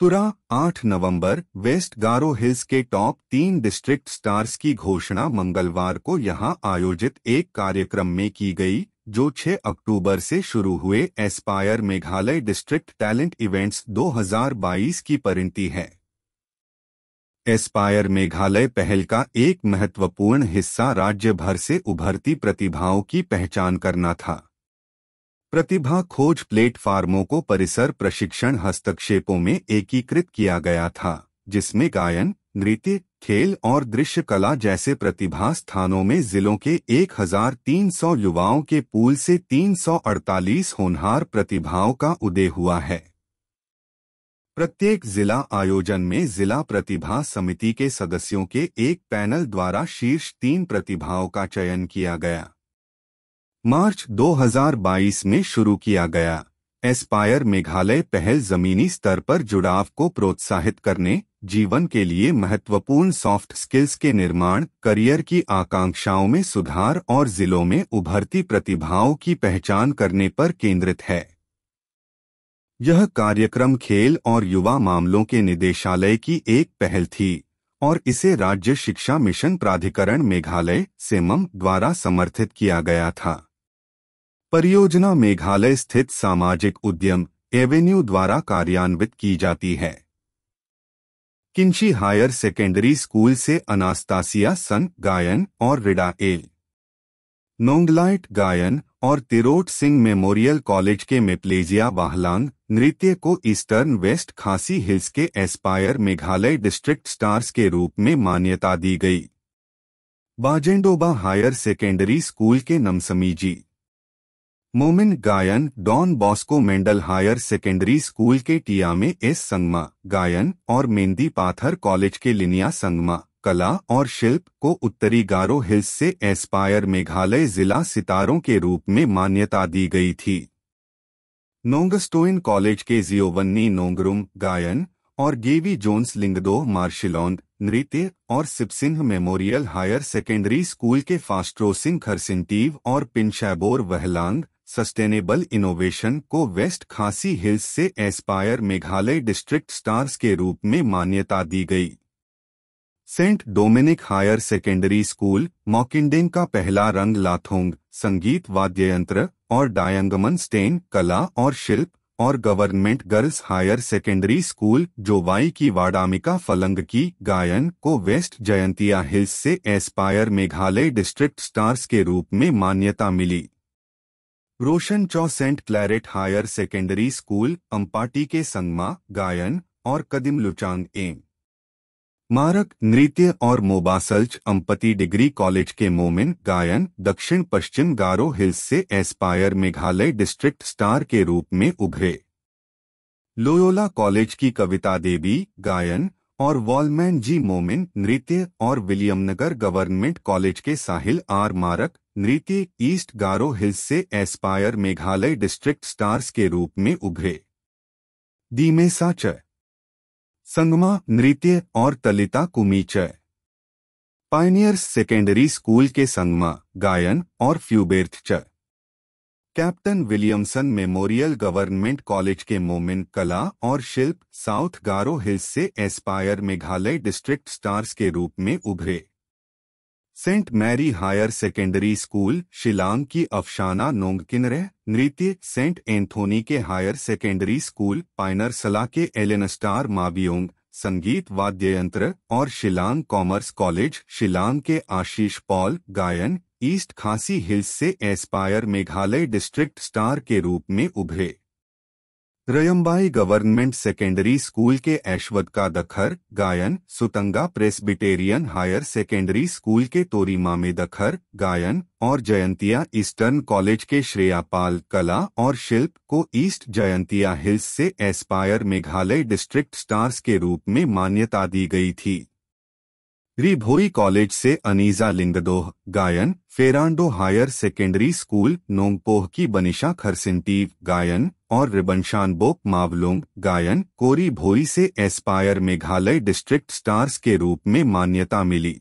तुरा 8 नवंबर waste गारो hills के top 3 district stars की घोषणा मंगलवार को यहां आयोजित एक कार्यक्रम में की गई, जो 6 अक्टूबर से शुरू हुए Aspire Meghalaya district talent events 2022 की परिणति है। एस्पायर मेघालय पहल का एक महत्वपूर्ण हिस्सा राज्य भर से उभरती प्रतिभाओं की पहचान करना था। प्रतिभा खोज प्लेटफार्मों को परिसर प्रशिक्षण हस्तक्षेपों में एकीकृत किया गया था, जिसमें गायन, नृत्य, खेल और दृश्य कला जैसे प्रतिभा स्थानों में जिलों के 1300 युवाओं के पूल से 348 होनहार प्रतिभाओं का उदय हुआ है। प्रत्येक जिला आयोजन में जिला प्रतिभा समिति के सदस्यों के एक पैनल द्वारा शीर्ष 3 प्रतिभाओं का चयन किया गया। मार्च 2022 में शुरू किया गया एस्पायर मेघालय पहल जमीनी स्तर पर जुड़ाव को प्रोत्साहित करने, जीवन के लिए महत्वपूर्ण सॉफ्ट स्किल्स के निर्माण, करियर की आकांक्षाओं में सुधार और जिलों में उभरती प्रतिभाओं की पहचान करने पर केंद्रित है। यह कार्यक्रम खेल और युवा मामलों के निदेशालय की एक पहल थी और इसे राज्य शिक्षा मिशन प्राधिकरण मेघालय (सेमम) द्वारा समर्थित किया गया था। परियोजना मेघालय स्थित सामाजिक उद्यम एवेन्यू द्वारा कार्यान्वित की जाती है। किंची हायर सेकेंडरी स्कूल से अनास्तासिया सन गायन और रिडा एल नोंगलाइट गायन और तिरोट सिंह मेमोरियल कॉलेज के मेप्लेजिया वाहलांग नृत्य को ईस्टर्न वेस्ट खासी हिल्स के एस्पायर मेघालय डिस्ट्रिक्ट स्टार्स के रूप में मान्यता दी गई। बाजेंडोबा हायर सेकेंडरी स्कूल के नमसमीजी मोमिन गायन, डॉन बॉस्को मेंडल हायर सेकेंडरी स्कूल के टिया में एस संगमा गायन और मेंदी पाथर कॉलेज के लिनिया संगमा कला और शिल्प को उत्तरी गारो हिल्स से एस्पायर मेघालय जिला सितारों के रूप में मान्यता दी गई थी। नोंगस्टोइन कॉलेज के जियोवन्नी नोंगरुम गायन और गेवी जोन्स लिंगदो मार्शिलोंग नृत्य और Sibsingh memorial higher secondary school के फास्ट्रोसिंग खरसिंटीव और पिनशैबोर वहलांग सस्टेनेबल इनोवेशन को वेस्ट खासी हिल्स से एस्पायर मेघालय डिस्ट्रिक्ट स्टार्स के रूप में मान्यता दी गई। Saint Dominic higher secondary school Mawkyndeng का पहला रंग लाथोंग संगीत वाद्ययंत्र और डायंगमन स्टेन कला और शिल्प और government girls higher secondary school Jowai की वाडामिका फलंग की गायन को वेस्ट जयंतिया हिल्स से एस्पायर मेघालय डिस्ट्रिक्ट स्टार्स के रूप में मान्यता मिली। रोशन चौ saint Claret higher secondary school Ampati के संगमा गायन और कदिम लुचांग एम मारक नृत्य और मोबासल्च अम्पति डिग्री कॉलेज के मोमिन गायन दक्षिण पश्चिम गारो हिल्स से एस्पायर मेघालय डिस्ट्रिक्ट स्टार के रूप में उभरे। लोयोला कॉलेज की कविता देवी गायन और वॉलमैन जी मोमिन नृत्य और विलियमनगर गवर्नमेंट कॉलेज के साहिल आर मारक नृत्य ईस्ट गारो हिल्स से एस्पायर मेघालय डिस्ट्रिक्ट स्टार्स के रूप में उभरे। दीमेसा च संगमा नृत्य और तलिता कुमीच पायनियर्स सेकेंडरी स्कूल के संगमा गायन और फ्यूबेर्थ च Captain Williamson Memorial Government College के मोमिन कला और शिल्प साउथ गारो हिल्स से एस्पायर मेघालय डिस्ट्रिक्ट स्टार्स के रूप में उभरे। Saint Mary higher secondary school Shillong की अफशाना नोंगकिनरे नृत्य, सेंट एंथोनी के हायर सेकेंडरी स्कूल पाइनरसला के एलेनस्टार माबियोंग संगीत वाद्ययंत्र और शिलांग कॉमर्स कॉलेज शिलांग के आशीष पॉल गायन ईस्ट खासी हिल्स से एस्पायर मेघालय डिस्ट्रिक्ट स्टार के रूप में उभरे। रयम्बाई गवर्नमेंट सेकेंडरी स्कूल के ऐश्वद का दखर गायन सुतंगा प्रेस्बिटेरियन हायर सेकेंडरी स्कूल के तोरीमा में दखर गायन और जयंतिया ईस्टर्न कॉलेज के श्रेया पाल कला और शिल्प को ईस्ट जयंतिया हिल्स से एस्पायर मेघालय डिस्ट्रिक्ट स्टार्स के रूप में मान्यता दी गई थी। रिभोई कॉलेज से अनीजा लिंगदोह गायन Ferrando higher secondary school Nongpoh की बनिशा खरसिंटीव गायन और रिबनशानबोक मावलोंग गायन कोरी भोई से एस्पायर मेघालय डिस्ट्रिक्ट स्टार्स के रूप में मान्यता मिली।